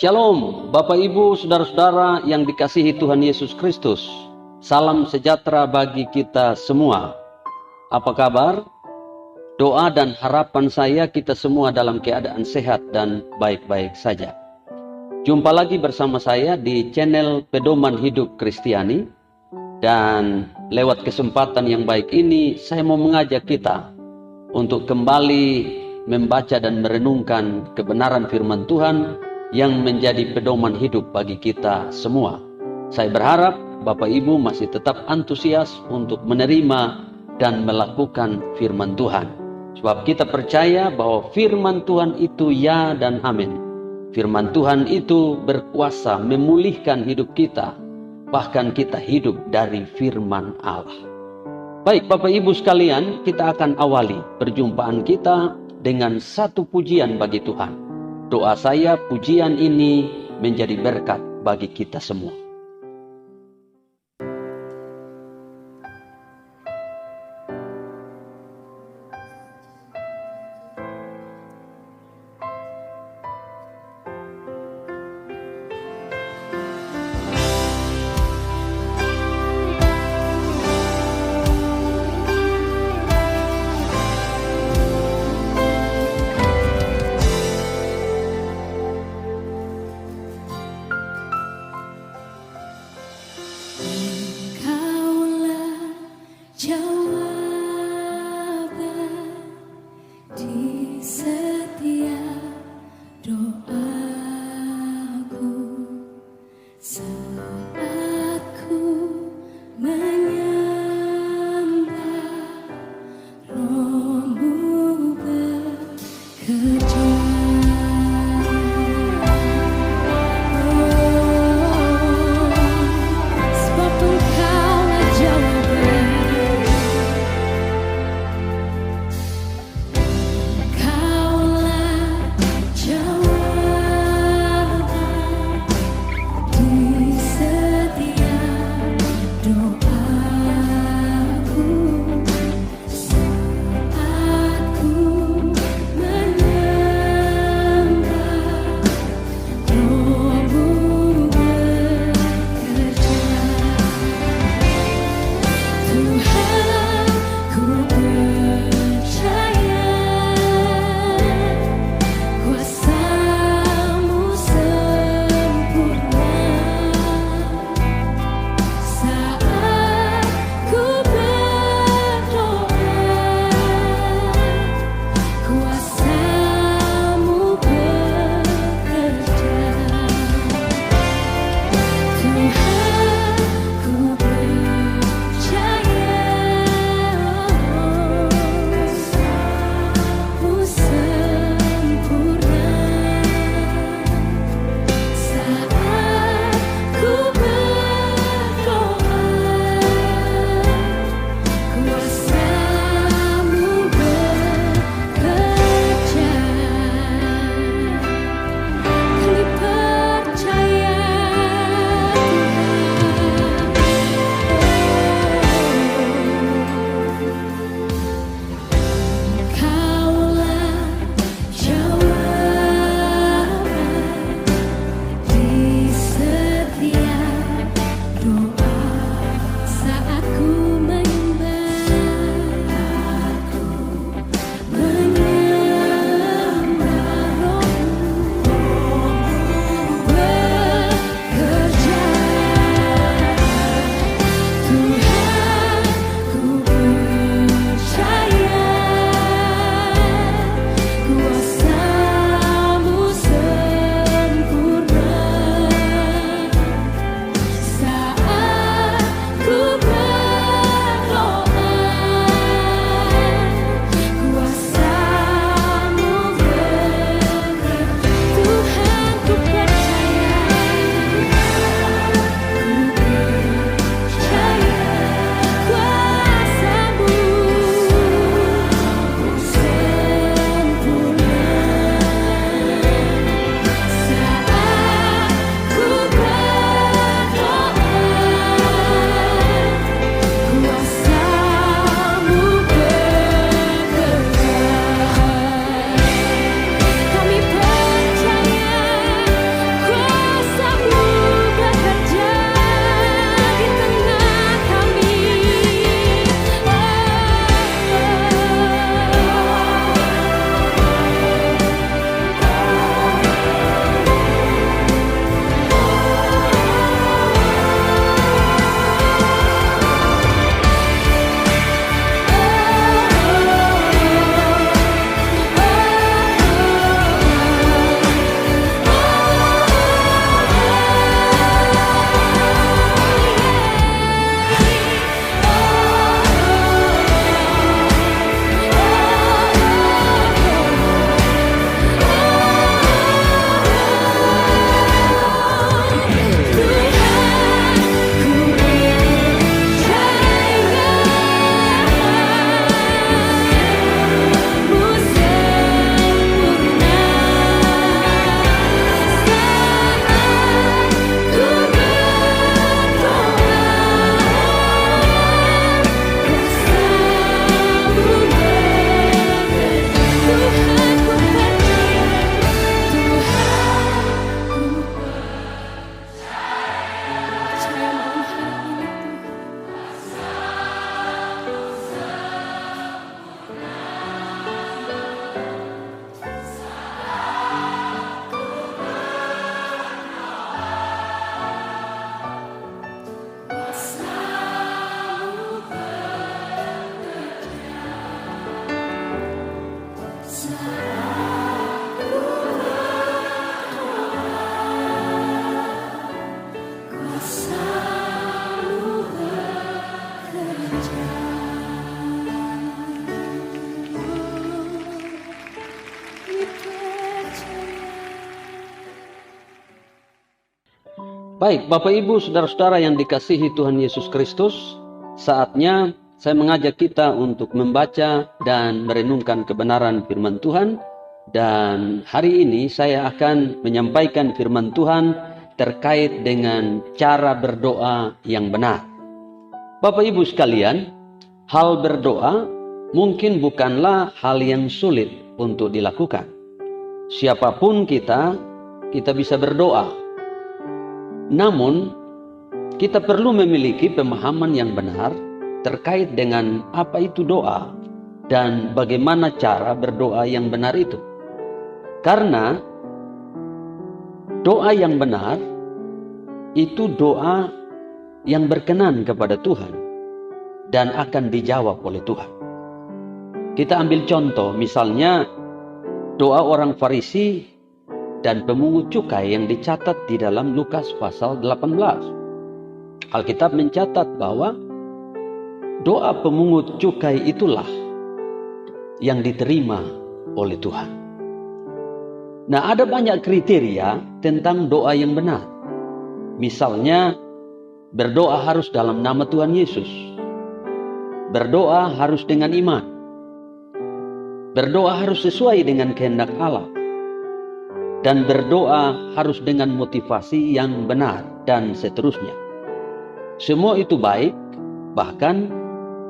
Shalom, Bapak Ibu, Saudara-saudara yang dikasihi Tuhan Yesus Kristus. Salam sejahtera bagi kita semua. Apa kabar? Doa dan harapan saya kita semua dalam keadaan sehat dan baik-baik saja. Jumpa lagi bersama saya di channel Pedoman Hidup Kristiani. Dan lewat kesempatan yang baik ini, saya mau mengajak kita untuk kembali membaca dan merenungkan kebenaran firman Tuhan yang menjadi pedoman hidup bagi kita semua. Saya berharap Bapak Ibu masih tetap antusias untuk menerima dan melakukan firman Tuhan. Sebab kita percaya bahwa firman Tuhan itu ya dan amin. Firman Tuhan itu berkuasa memulihkan hidup kita. Bahkan kita hidup dari firman Allah. Baik Bapak Ibu sekalian, kita akan awali perjumpaan kita dengan satu pujian bagi Tuhan. Doa saya pujian ini menjadi berkat bagi kita semua. Baik, Bapak Ibu, Saudara-saudara yang dikasihi Tuhan Yesus Kristus, saatnya saya mengajak kita untuk membaca dan merenungkan kebenaran firman Tuhan. Dan hari ini saya akan menyampaikan firman Tuhan terkait dengan cara berdoa yang benar. Bapak Ibu sekalian, hal berdoa mungkin bukanlah hal yang sulit untuk dilakukan. Siapapun kita bisa berdoa. Namun, kita perlu memiliki pemahaman yang benar terkait dengan apa itu doa dan bagaimana cara berdoa yang benar itu. Karena doa yang benar itu doa yang berkenan kepada Tuhan dan akan dijawab oleh Tuhan. Kita ambil contoh, misalnya doa orang Farisi dan pemungut cukai yang dicatat di dalam Lukas pasal 18. Alkitab mencatat bahwa doa pemungut cukai itulah yang diterima oleh Tuhan. Nah, ada banyak kriteria tentang doa yang benar. Misalnya, berdoa harus dalam nama Tuhan Yesus. Berdoa harus dengan iman. Berdoa harus sesuai dengan kehendak Allah. Dan berdoa harus dengan motivasi yang benar dan seterusnya. Semua itu baik, bahkan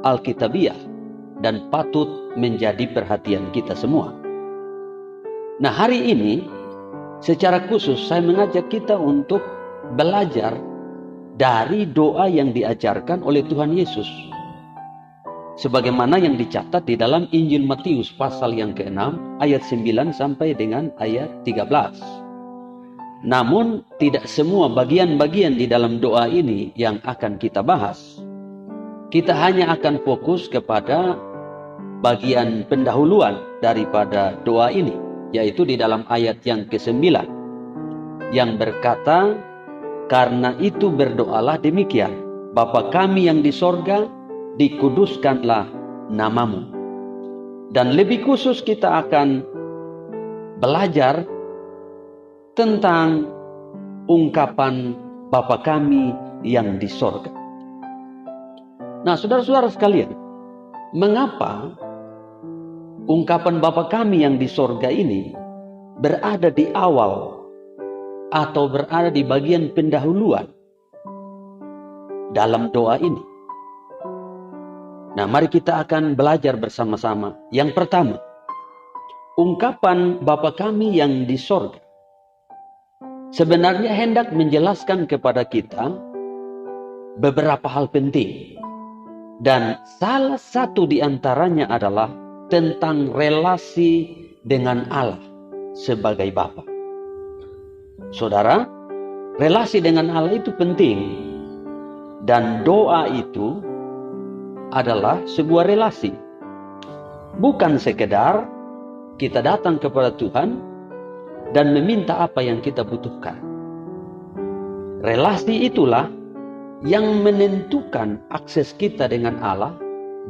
alkitabiah dan patut menjadi perhatian kita semua. Nah, hari ini secara khusus saya mengajak kita untuk belajar dari doa yang diajarkan oleh Tuhan Yesus. Sebagaimana yang dicatat di dalam Injil Matius pasal yang ke-6 ayat 9 sampai dengan ayat 13. Namun tidak semua bagian-bagian di dalam doa ini yang akan kita bahas. Kita hanya akan fokus kepada bagian pendahuluan daripada doa ini, yaitu di dalam ayat yang ke-9 yang berkata, "Karena itu berdoalah demikian, Bapa kami yang di sorga, dikuduskanlah namamu." Dan lebih khusus kita akan belajar tentang ungkapan Bapa kami yang di sorga. Nah, saudara-saudara sekalian, mengapa ungkapan Bapa kami yang di sorga ini berada di awal atau berada di bagian pendahuluan dalam doa ini? Nah, mari kita akan belajar bersama-sama. Yang pertama, ungkapan Bapa kami yang di sorga sebenarnya hendak menjelaskan kepada kita beberapa hal penting. Dan salah satu di antaranya adalah tentang relasi dengan Allah sebagai Bapa. Saudara, relasi dengan Allah itu penting. Dan doa itu adalah sebuah relasi. Bukan sekedar kita datang kepada Tuhan dan meminta apa yang kita butuhkan. Relasi itulah yang menentukan akses kita dengan Allah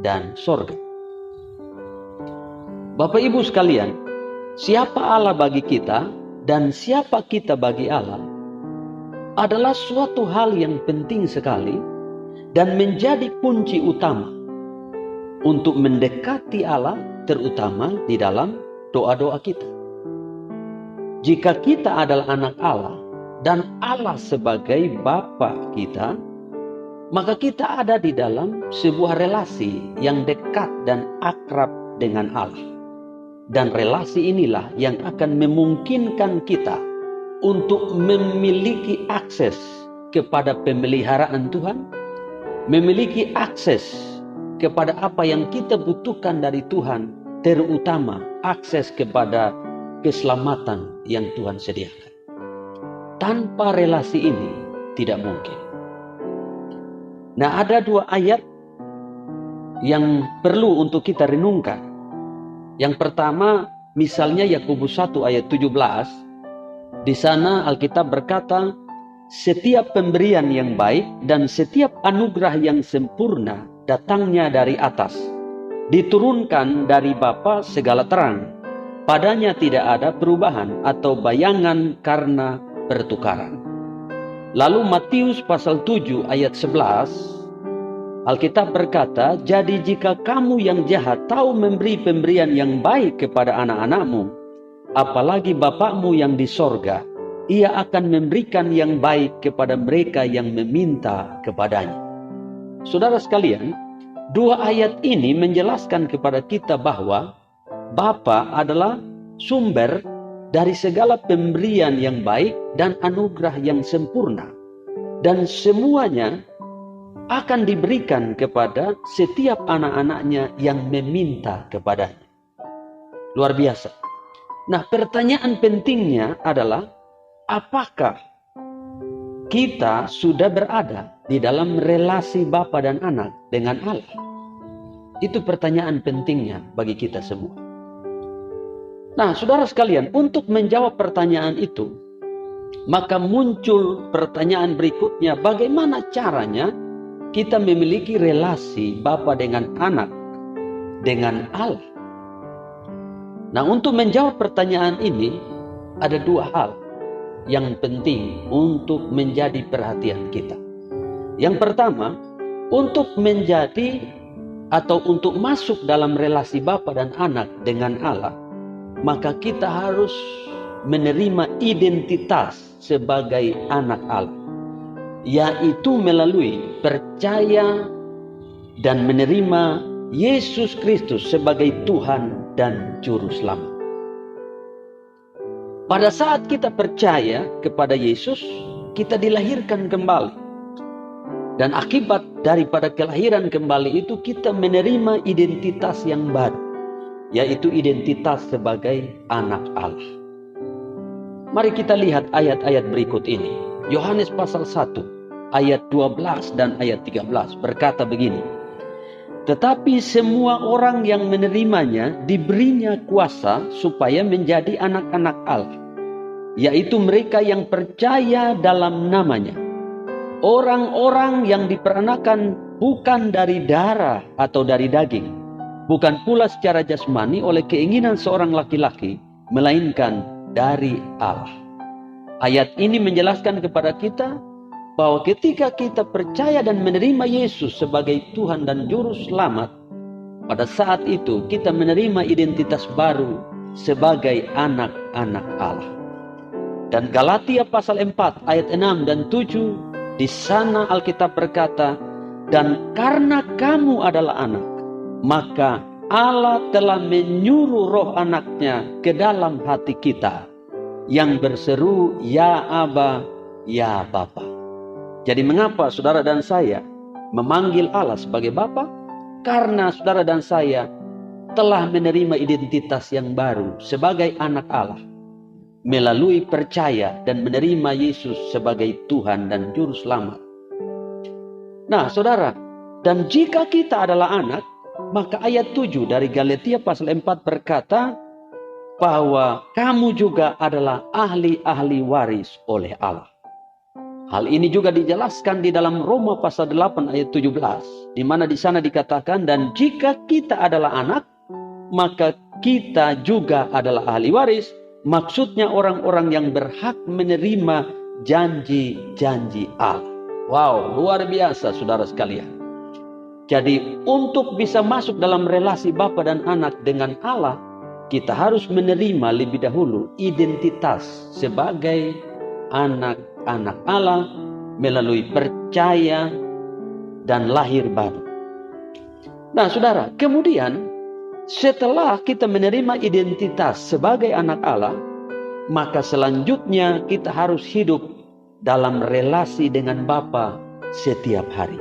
dan sorga. Bapak Ibu sekalian, siapa Allah bagi kita dan siapa kita bagi Allah adalah suatu hal yang penting sekali dan menjadi kunci utama untuk mendekati Allah, terutama di dalam doa-doa kita. Jika kita adalah anak Allah dan Allah sebagai Bapa kita, maka kita ada di dalam sebuah relasi yang dekat dan akrab dengan Allah. Dan relasi inilah yang akan memungkinkan kita untuk memiliki akses kepada pemeliharaan Tuhan, memiliki akses kepada apa yang kita butuhkan dari Tuhan, terutama akses kepada keselamatan yang Tuhan sediakan. Tanpa relasi ini tidak mungkin. Nah, ada dua ayat yang perlu untuk kita renungkan. Yang pertama, misalnya Yakobus 1 ayat 17. Di sana Alkitab berkata, "Setiap pemberian yang baik dan setiap anugerah yang sempurna datangnya dari atas, diturunkan dari Bapa segala terang. Padanya tidak ada perubahan atau bayangan karena pertukaran." Lalu Matius pasal 7 ayat 11, Alkitab berkata, jadi jika kamu yang jahat tahu memberi pemberian yang baik kepada anak-anakmu, apalagi Bapakmu yang di sorga, ia akan memberikan yang baik kepada mereka yang meminta kepadanya. Saudara sekalian, dua ayat ini menjelaskan kepada kita bahwa Bapa adalah sumber dari segala pemberian yang baik dan anugerah yang sempurna. Dan semuanya akan diberikan kepada setiap anak-anaknya yang meminta kepadanya. Luar biasa. Nah, pertanyaan pentingnya adalah, apakah kita sudah berada di dalam relasi Bapa dan Anak dengan Allah? Itu pertanyaan pentingnya bagi kita semua. Nah, saudara sekalian, untuk menjawab pertanyaan itu, maka muncul pertanyaan berikutnya, bagaimana caranya kita memiliki relasi Bapa dengan Anak dengan Allah? Nah, untuk menjawab pertanyaan ini, ada dua hal yang penting untuk menjadi perhatian kita. Yang pertama, untuk menjadi atau untuk masuk dalam relasi Bapa dan Anak dengan Allah, maka kita harus menerima identitas sebagai anak Allah, yaitu melalui percaya dan menerima Yesus Kristus sebagai Tuhan dan Juru Selamat. Pada saat kita percaya kepada Yesus, kita dilahirkan kembali. Dan akibat daripada kelahiran kembali itu, kita menerima identitas yang baru, yaitu identitas sebagai anak Allah. Mari kita lihat ayat-ayat berikut ini. Yohanes pasal 1 ayat 12 dan ayat 13 berkata begini, tetapi semua orang yang menerimanya diberinya kuasa supaya menjadi anak-anak Allah, yaitu mereka yang percaya dalam namanya. Orang-orang yang diperanakan bukan dari darah atau dari daging, bukan pula secara jasmani oleh keinginan seorang laki-laki, melainkan dari Allah. Ayat ini menjelaskan kepada kita bahwa ketika kita percaya dan menerima Yesus sebagai Tuhan dan Juru Selamat, pada saat itu kita menerima identitas baru sebagai anak-anak Allah. Dan Galatia pasal 4 ayat 6 dan 7, di sana Alkitab berkata, dan karena kamu adalah anak, maka Allah telah menyuruh roh anaknya ke dalam hati kita, yang berseru, ya Aba, ya Bapa. Jadi mengapa saudara dan saya memanggil Allah sebagai Bapa? Karena saudara dan saya telah menerima identitas yang baru sebagai anak Allah, melalui percaya dan menerima Yesus sebagai Tuhan dan Juru Selamat. Nah saudara, dan jika kita adalah anak, maka ayat 7 dari Galatia pasal 4 berkata bahwa kamu juga adalah ahli-ahli waris oleh Allah. Hal ini juga dijelaskan di dalam Roma pasal 8 ayat 17, di mana di sana dikatakan, dan jika kita adalah anak, maka kita juga adalah ahli waris. Maksudnya orang-orang yang berhak menerima janji-janji Allah. Wow, luar biasa saudara sekalian. Jadi untuk bisa masuk dalam relasi Bapa dan Anak dengan Allah, kita harus menerima lebih dahulu identitas sebagai anak-anak Allah melalui percaya dan lahir baru. Nah saudara, kemudian setelah kita menerima identitas sebagai anak Allah, maka selanjutnya kita harus hidup dalam relasi dengan Bapa setiap hari,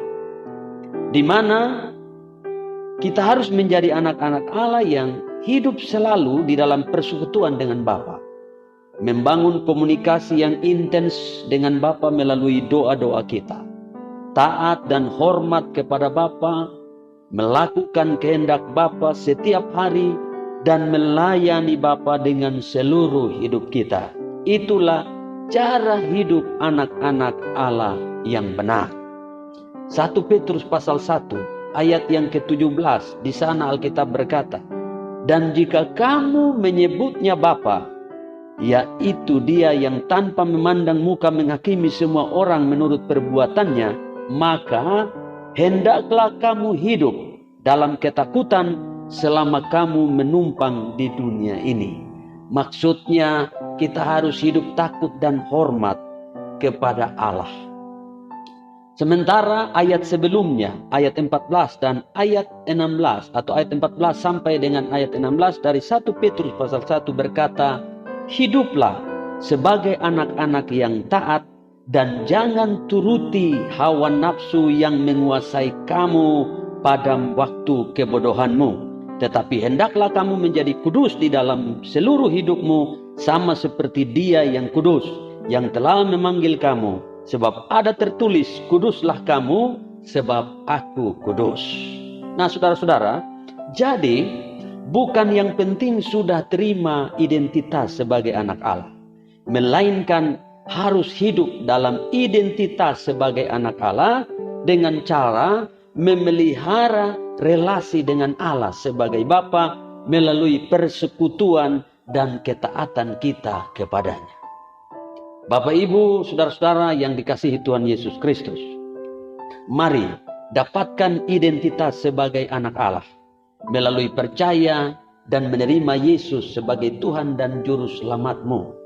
di mana kita harus menjadi anak-anak Allah yang hidup selalu di dalam persekutuan dengan Bapa, membangun komunikasi yang intens dengan Bapa melalui doa-doa kita, taat dan hormat kepada Bapa, melakukan kehendak Bapa setiap hari, dan melayani Bapa dengan seluruh hidup kita. Itulah cara hidup anak-anak Allah yang benar. 1 Petrus pasal 1 ayat yang ke-17, di sana Alkitab berkata, dan jika kamu menyebutnya Bapa, yaitu Dia yang tanpa memandang muka menghakimi semua orang menurut perbuatannya, maka hendaklah kamu hidup dalam ketakutan selama kamu menumpang di dunia ini. Maksudnya kita harus hidup takut dan hormat kepada Allah. Sementara ayat sebelumnya, ayat 14 dan ayat 16, atau ayat 14 sampai dengan ayat 16 dari 1 Petrus pasal 1 berkata, hiduplah sebagai anak-anak yang taat dan jangan turuti hawa nafsu yang menguasai kamu pada waktu kebodohanmu. Tetapi hendaklah kamu menjadi kudus di dalam seluruh hidupmu, sama seperti Dia yang kudus, yang telah memanggil kamu. Sebab ada tertulis, kuduslah kamu, sebab aku kudus. Nah saudara-saudara, jadi bukan yang penting sudah terima identitas sebagai anak Allah, melainkan harus hidup dalam identitas sebagai anak Allah dengan cara memelihara relasi dengan Allah sebagai Bapa melalui persekutuan dan ketaatan kita kepadanya. Bapak, Ibu, saudara-saudara yang dikasihi Tuhan Yesus Kristus, mari dapatkan identitas sebagai anak Allah melalui percaya dan menerima Yesus sebagai Tuhan dan Juru Selamatmu.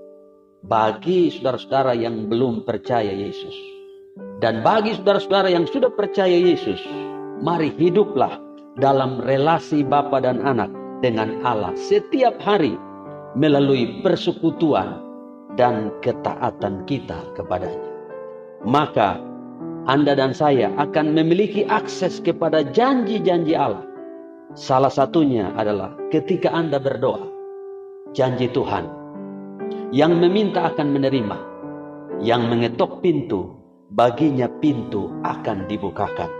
Bagi saudara-saudara yang belum percaya Yesus, dan bagi saudara-saudara yang sudah percaya Yesus, mari hiduplah dalam relasi Bapa dan Anak dengan Allah setiap hari melalui persekutuan dan ketaatan kita kepadanya. Maka Anda dan saya akan memiliki akses kepada janji-janji Allah. Salah satunya adalah ketika Anda berdoa, janji Tuhan, yang meminta akan menerima, yang mengetok pintu, baginya pintu akan dibukakan.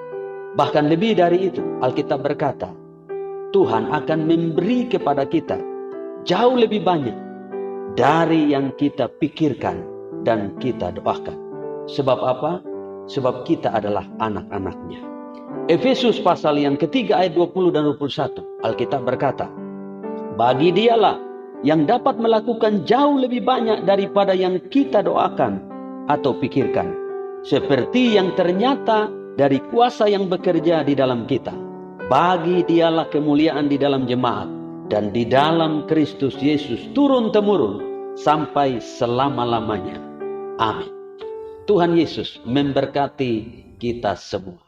Bahkan lebih dari itu, Alkitab berkata, Tuhan akan memberi kepada kita jauh lebih banyak dari yang kita pikirkan dan kita doakan. Sebab apa? Sebab kita adalah anak-anaknya. Efesus pasal yang ketiga ayat 20 dan 21. Alkitab berkata, bagi Dialah yang dapat melakukan jauh lebih banyak daripada yang kita doakan atau pikirkan, seperti yang ternyata dari kuasa yang bekerja di dalam kita. Bagi Dialah kemuliaan di dalam jemaat dan di dalam Kristus Yesus turun-temurun sampai selama-lamanya. Amin. Tuhan Yesus memberkati kita semua.